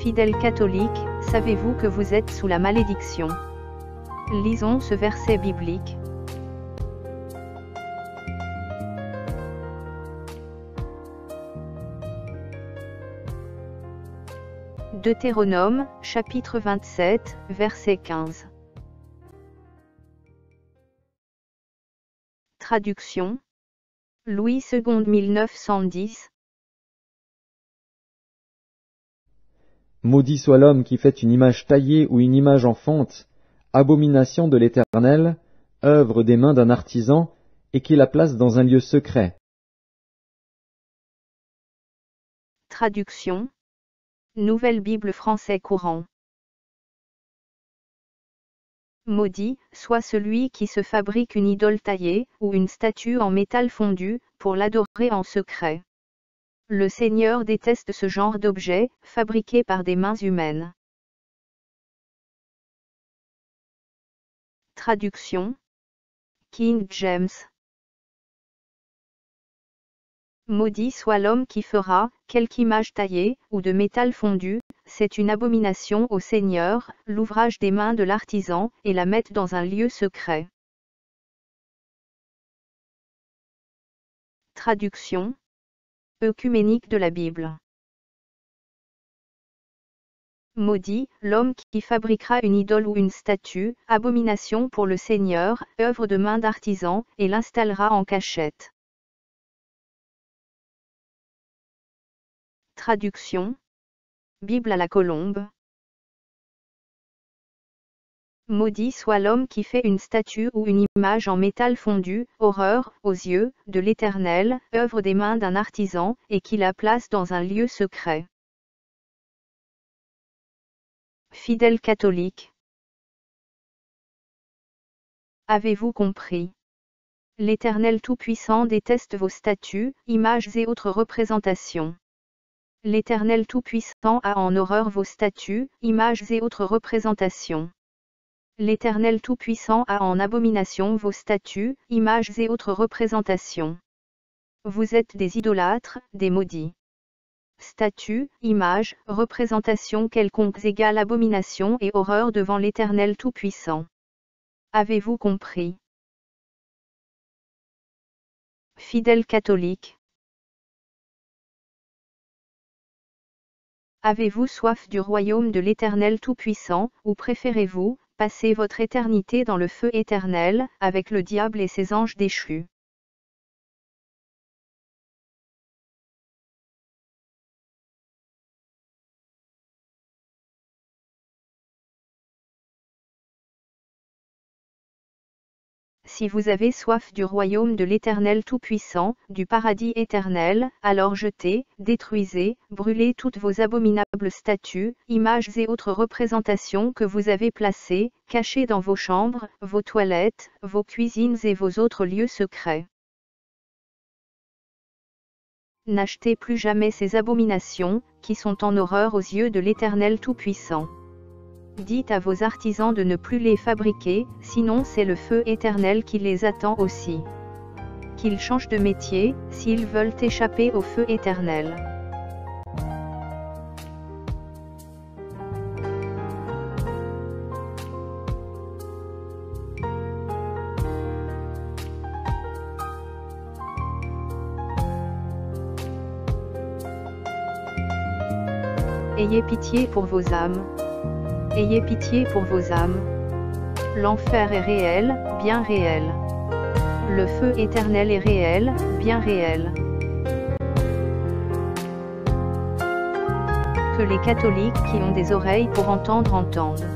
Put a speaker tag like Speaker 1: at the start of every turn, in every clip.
Speaker 1: Fidèles catholiques, savez-vous que vous êtes sous la malédiction? Lisons ce verset biblique. Deutéronome, chapitre 27, verset 15. Traduction. Louis II 1910.
Speaker 2: Maudit soit l'homme qui fait une image taillée ou une image en fonte, abomination de l'Éternel, œuvre des mains d'un artisan, et qui la place dans un lieu secret.
Speaker 1: Traduction. Nouvelle Bible français courant. Maudit soit celui qui se fabrique une idole taillée, ou une statue en métal fondu, pour l'adorer en secret. Le Seigneur déteste ce genre d'objet, fabriqué par des mains humaines. Traduction. King James. Maudit soit l'homme qui fera, quelque image taillée, ou de métal fondu, c'est une abomination au Seigneur, l'ouvrage des mains de l'artisan, et la mette dans un lieu secret. Traduction. Œcuménique de la Bible. Maudit, l'homme qui fabriquera une idole ou une statue, abomination pour le Seigneur, œuvre de main d'artisan, et l'installera en cachette. Traduction. Bible à la colombe. Maudit soit l'homme qui fait une statue ou une image en métal fondu, horreur, aux yeux, de l'Éternel, œuvre des mains d'un artisan, et qui la place dans un lieu secret. Fidèles catholiques. Avez-vous compris? L'Éternel Tout-Puissant déteste vos statues, images et autres représentations. L'Éternel Tout-Puissant a en horreur vos statues, images et autres représentations. L'Éternel Tout-Puissant a en abomination vos statues, images et autres représentations. Vous êtes des idolâtres, des maudits. Statues, images, représentations quelconques égale abomination et horreur devant l'Éternel Tout-Puissant. Avez-vous compris? Fidèles catholiques. Avez-vous soif du royaume de l'Éternel Tout-Puissant, ou préférez-vous passer votre éternité dans le feu éternel, avec le diable et ses anges déchus? Si vous avez soif du royaume de l'Éternel Tout-Puissant, du paradis éternel, alors jetez, détruisez, brûlez toutes vos abominables statues, images et autres représentations que vous avez placées, cachées dans vos chambres, vos toilettes, vos cuisines et vos autres lieux secrets. N'achetez plus jamais ces abominations, qui sont en horreur aux yeux de l'Éternel Tout-Puissant. Dites à vos artisans de ne plus les fabriquer, sinon c'est le feu éternel qui les attend aussi. Qu'ils changent de métier, s'ils veulent échapper au feu éternel. Ayez pitié pour vos âmes. Ayez pitié pour vos âmes. L'enfer est réel, bien réel. Le feu éternel est réel, bien réel. Que les catholiques qui ont des oreilles pour entendre entendent.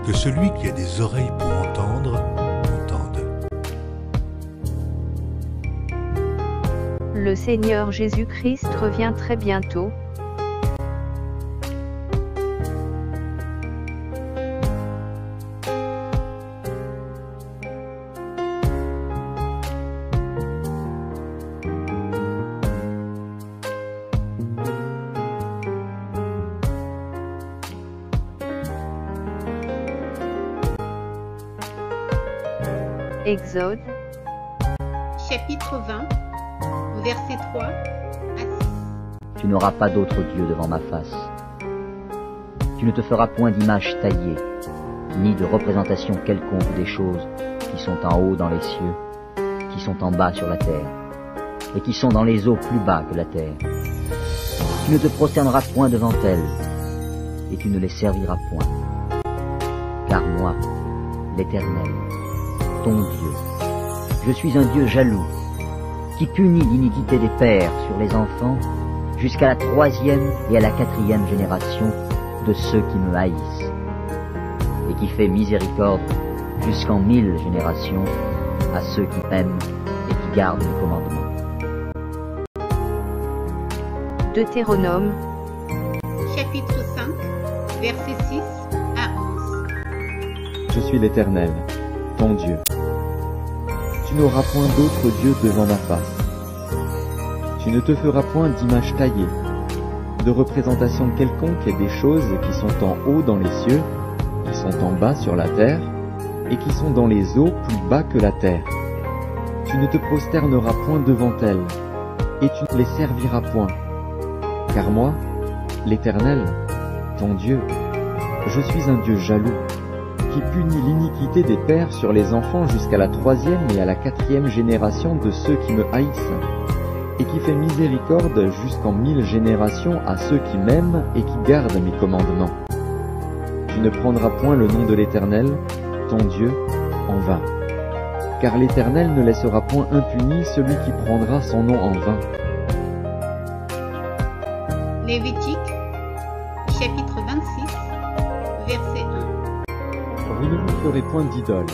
Speaker 3: Que celui qui a des oreilles pour entendre, entende.
Speaker 1: Le Seigneur Jésus-Christ revient très bientôt. Exode,
Speaker 4: chapitre 20, versets 3 à 6. Tu n'auras pas d'autre Dieu devant ma face. Tu ne te feras point d'image taillée, ni de représentation quelconque des choses qui sont en haut dans les cieux, qui sont en bas sur la terre, et qui sont dans les eaux plus bas que la terre. Tu ne te prosterneras point devant elles, et tu ne les serviras point. Car moi, l'Éternel, ton Dieu, je suis un Dieu jaloux, qui punit l'iniquité des pères sur les enfants jusqu'à la 3e et à la 4e génération de ceux qui me haïssent, et qui fait miséricorde jusqu'en 1000 générations à ceux qui m'aiment et qui gardent mes commandements.
Speaker 1: Deutéronome,
Speaker 5: chapitre 5, versets 6 à 11.
Speaker 2: Je suis l'Éternel, ton Dieu. Tu n'auras point d'autre Dieu devant ma face. Tu ne te feras point d'image taillée, de représentation quelconque des choses qui sont en haut dans les cieux, qui sont en bas sur la terre, et qui sont dans les eaux plus bas que la terre. Tu ne te prosterneras point devant elles, et tu ne les serviras point. Car moi, l'Éternel, ton Dieu, je suis un Dieu jaloux, qui punit l'iniquité des pères sur les enfants jusqu'à la 3e et à la 4e génération de ceux qui me haïssent, et qui fait miséricorde jusqu'en 1000 générations à ceux qui m'aiment et qui gardent mes commandements. Tu ne prendras point le nom de l'Éternel, ton Dieu, en vain. Car l'Éternel ne laissera point impuni celui qui prendra son nom en vain.
Speaker 5: Lévitique, chapitre 26, verset 1.
Speaker 2: Vous ne vous ferez point d'idole.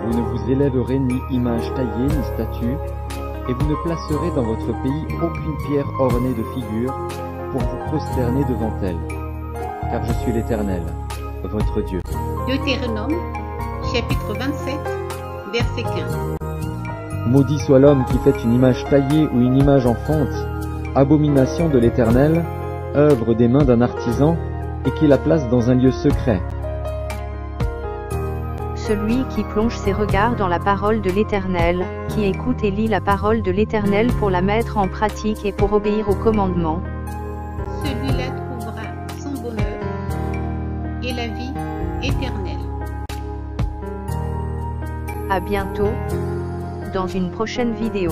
Speaker 2: Vous ne vous élèverez ni image taillée ni statue, et vous ne placerez dans votre pays aucune pierre ornée de figures pour vous prosterner devant elle. Car je suis l'Éternel, votre Dieu.
Speaker 5: Deutéronome, chapitre 27, verset 15.
Speaker 2: Maudit soit l'homme qui fait une image taillée ou une image en fonte, abomination de l'Éternel, œuvre des mains d'un artisan, et qui la place dans un lieu secret.
Speaker 1: celui qui plonge ses regards dans la parole de l'Éternel, qui écoute et lit la parole de l'Éternel pour la mettre en pratique et pour obéir aux commandements.
Speaker 5: Celui-là trouvera son bonheur et la vie éternelle.
Speaker 1: À bientôt, dans une prochaine vidéo.